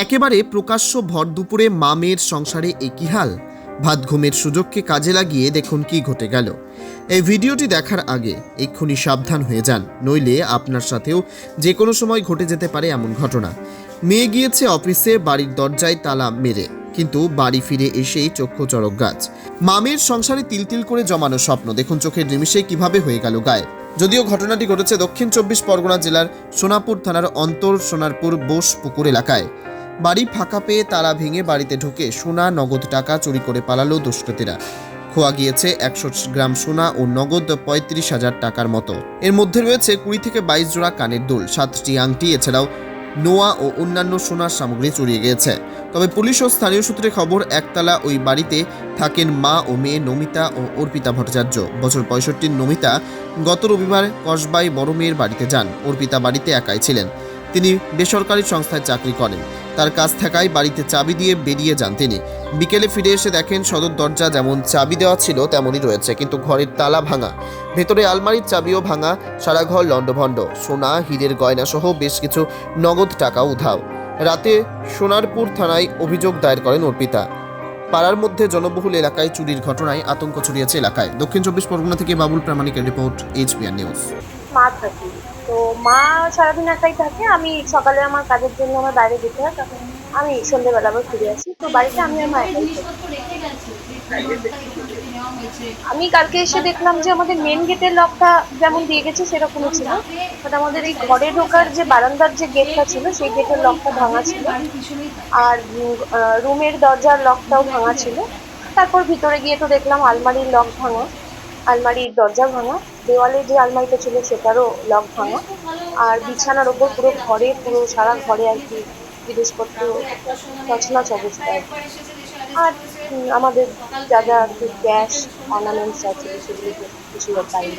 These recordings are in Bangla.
একেবারে প্রকাশ্য ভর দুপুরে মা মেয়ের সংসারে একই হাল। ভাত ঘুমের সুযোগকে কাজে লাগিয়ে দেখুন কি ঘটে গেল। এই ভিডিওটি দেখার আগে এক্ষুনি সাবধান হয়ে যান, নইলে আপনার সাথেও যে কোনো সময় ঘটে যেতে পারে এমন ঘটনা। মেয়ে গিয়েছে অফিসে, বাড়ির দরজায় তালা মেরে, কিন্তু বাড়ি ফিরে এসেই চক্ষু চড়ক গাছ। মামের সংসারে তিল করে জমানো স্বপ্ন দেখুন চোখের নিমিষে কিভাবে হয়ে গেল গায়ে। যদিও ঘটনাটি ঘটেছে দক্ষিণ 24 পরগনা জেলার সোনাপুর থানার অন্তর সোনারপুর বোসপুকুর এলাকায়। বাড়ি ফাঁকা পেয়ে তালা ভেঙে বাড়িতে ঢুকে সোনা নগদ টাকা চুরি করে পালালো দুষ্কৃতীরা। খোয়া গিয়েছে 100 গ্রাম সোনা ও নগদ 35,000 টাকার মতো। এর মধ্যে রয়েছে 20 থেকে 22 জোড়া কানের দুল, 7টি আংটি, এছাড়াও নোয়া ও অন্যান্য সোনার সামগ্রী চুরিয়ে গিয়েছে। তবে পুলিশ ও স্থানীয় সূত্রে খবর, একতলা ওই বাড়িতে থাকেন মা ও মেয়ে নমিতা ও অর্পিতা ভট্টাচার্য। বছর 65 নমিতা গত রবিবার কসবাই বড় মেয়ের বাড়িতে যান। অর্পিতা বাড়িতে একাই ছিলেন। তিনি বেসরকারি সংস্থায় চাকরি করেন। তার কাছ থাকায় বাড়িতে চাবি দিয়ে বেরিয়ে যান তিনি। বিকেলে ফিরে এসে দেখেন সদর দরজা যেমন চাবি দেওয়া ছিল তেমনই রয়েছে, কিন্তু ঘরের তালা ভাঙা। ভেতরে আলমারির চাবিও ভাঙা, সারা ঘর লণ্ডভণ্ড। সোনা, হীরের গয়না সহ বেশ কিছু নগদ টাকা উধাও। রাতে সোনারপুর থানায় অভিযোগ দায়ের করেন অর্পিতা। পাড়ার মধ্যে জনবহুল এলাকায় চুরির ঘটনায় আতঙ্ক ছড়িয়েছে এলাকায়। দক্ষিণ 24 পরগনা থেকে বাবুল প্রামাণিকের রিপোর্ট, HBR নিউজ। মা থাকি, তো মা সারাদিন একাই থাকে। আমি সকালে আমার কাজের জন্য আমার বাইরে যেতে হয়, তখন আমি সন্ধ্যেবেলা আবার ফিরে আসি। তো বাড়িতে আমি আর মা একাই থাকি। আমি কালকে এসে দেখলাম যে আমাদের মেন গেটের লকটা যেমন দিয়ে গেছে সেরকমই ছিল, বাট আমাদের এই ঘরে ঢোকার যে বারান্দার যে গেটটা ছিল সেই গেটের লকটা ভাঙা ছিল, আর রুমের দরজার লকটাও ভাঙা ছিল। তারপর ভিতরে গিয়ে তো দেখলাম আলমারির লক ভাঙা, আলমারির দরজা ভাঙা, দেওয়ালে যে আলমারিটা ছিল সেটারও লক ভাঙা, আর বিছানার ওপর পুরো সারা ঘরে আর কি জিনিসপত্র তছনছ অবস্থা আর কি। আর আমাদের যা যা একটু ক্যাশ অর্নামেন্টস আছে সেগুলো কিছু পাইনি।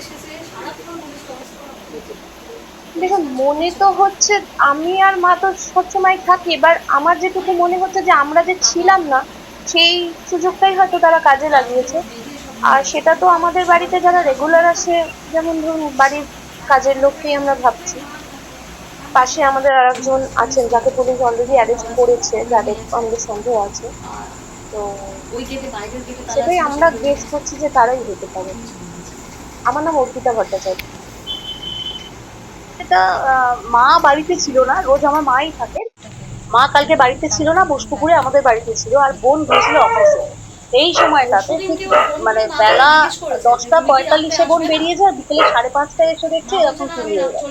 দেখুন, মনে তো হচ্ছে আমি আর মা তো সবসময় থাকি, এবার আমার যেটুকু মনে হচ্ছে যে আমরা যে ছিলাম না সেই সুযোগটাই হয়তো তারা কাজে লাগিয়েছে। আর সেটা তো আমাদের বাড়িতে যারা রেগুলার আসে, যেমন ধরুন বাড়ির কাজের লোককেই আমরা ভাবছি। পাশে আমাদের আরেকজন আছেন যাকে পুলিশ অলরেডি অ্যারেস্ট করেছে, যাদের আমাদের সন্দেহ আছে। তো সেটাই আমরা গেস করছি যে তারাই হতে পারে। আমার নাম অর্পিতা ভট্টাচার্য। এটা মা বাড়িতে ছিল না, রোজ আমার মাই থাকে। মা কালকে বাড়িতে ছিল না, বোসপুকুরে আমাদের বাড়িতে ছিল, আর বোন গেছিল অফিসে। এই সময়টাতে ঠিক মানে বেলা 10টা 45-এ বোন বেরিয়ে যায়, বিকেলে 5:30টায় এসে দেখছে এরকম চুরি হয়ে গেছে।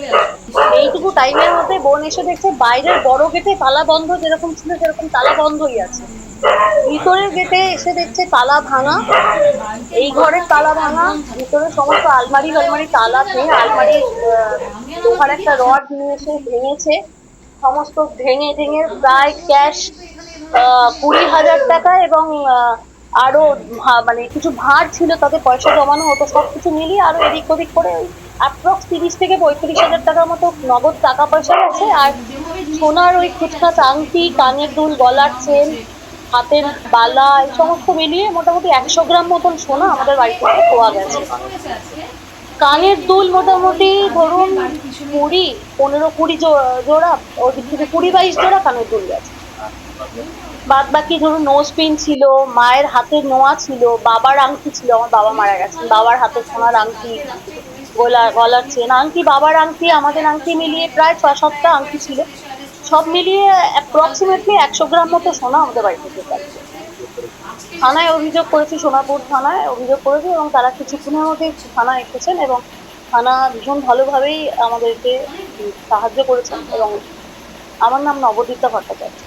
এইটুকু টাইমের মধ্যে বোন এসে দেখছে বাইরের বড় গেটে তালা বন্ধ, যেরকম ছিল সেরকম তালা বন্ধই আছে। ভিতরের গেটে এসে দেখছে তালা ভাঙা, এই ঘরের তালা ভাঙা, ভিতরে সমস্ত আলমারি তালা ভেঙে আলমারির লোহার একটা রড নিয়ে এসে ভেঙেছে। সমস্ত ভেঙে ভেঙে প্রায় ক্যাশ 20,000 টাকা এবং আরো মানে কিছু ভাঁড় ছিল, তাতে পয়সা জমানো হতো, সবকিছু মিলিয়ে আরো এদিক ওদিক করে ওই অ্যাপ্রক্স 30 থেকে 35,000 টাকার মতো নগদ টাকা পয়সা আছে। আর সোনার ওই খুচখাচ আংটি, কানের দুল, গলার চেন, হাতের বালা, এই সমস্ত মিলিয়ে মোটামুটি 100 গ্রাম মতন সোনা আমাদের বাড়ি থেকে খোয়া গেছে। কানের দুল মোটামুটি ধরুন 15-20 জোড়া, ওদিক থেকে 20-22 জোড়া কানের দুল গেছে। বাদ বাকি ধরুন নোজ পিন ছিল, মায়ের হাতের নোয়া ছিল, বাবার আংটি ছিল, আমার বাবা মারা গেছেন, বাবার হাতের সোনার আংটি, গলার চেন, আংটি, বাবার আংটি, আমাদের আংটি মিলিয়ে প্রায় 6-7টা আংটি ছিল। সব মিলিয়ে অ্যাপ্রক্সিমেটলি 100 গ্রাম মতো সোনা আমাদের বাড়ি থেকে গেছে। থানায় অভিযোগ করেছি, সোনাপুর থানায় অভিযোগ করেছি, এবং তারা কিছুক্ষণের মধ্যে থানায় এসেছেন এবং থানা ভীষণ ভালোভাবেই আমাদেরকে সাহায্য করেছেন। এবং আমার নাম নবদীপ্তা ভট্টাচার্য।